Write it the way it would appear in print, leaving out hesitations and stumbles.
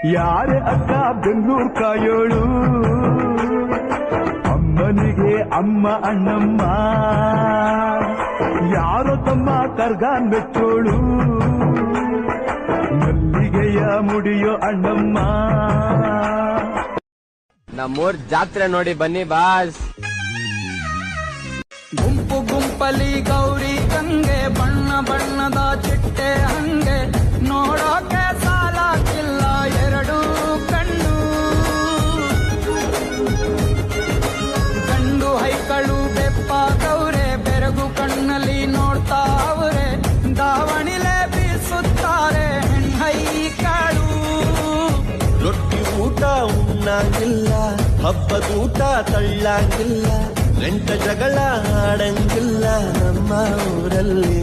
ಯಾರೇ ಅಕ್ಕ ಬೆಂಗಳೂರು ಕಾಯೋಳು, ಅಮ್ಮನಿಗೆ ಅಮ್ಮ ಅಣ್ಣಮ್ಮ, ಯಾರೋ ತಮ್ಮ ಕರ್ಗಾನ್ ಮೆಚ್ಚೋಳು, ಮಲ್ಲಿಗೆಯ ಮುಡಿಯೋ ಅಣ್ಣಮ್ಮ. ನಮ್ಮೂರ್ ಜಾತ್ರೆ ನೋಡಿ ಬನ್ನಿ ಬಾಸ್. ಗುಂಪು ಗುಂಪಲಿ ಗೌರಿ ಗಂಗೆ, ಬಣ್ಣ ಬಣ್ಣದ ಚಿಟ್ಟೆ ಹಂಗೆ, ನೋಡೋಕೆ ಸಾಲಾಗಿಲ್ಲ ಎರಡು ಕಣ್ಣು. ಗಂಡು ಹೈಕಳು ಬೆಪ್ಪಾಗವ್ರೆ, ಬೆರಗು ಕಣ್ಣಲ್ಲಿ ನೋಡ್ತಾ ಅವ್ರೆ, ದಾವಣಿಲೆ ಬೀಸುತ್ತಾರೆ ಹೆಣ್ಣೈಕಳು. ರೊಟ್ಟಿ ಊಟ ಉಣ್ಣಂಗಿಲ್ಲ, ಹಬ್ಬದೂಟ ತಳ್ಳಂಗಿಲ್ಲ, ಗಂಟ ಜಗಳ ಆಡಂಗಿಲ್ಲ ನಮ್ಮ ಊರಲ್ಲಿ.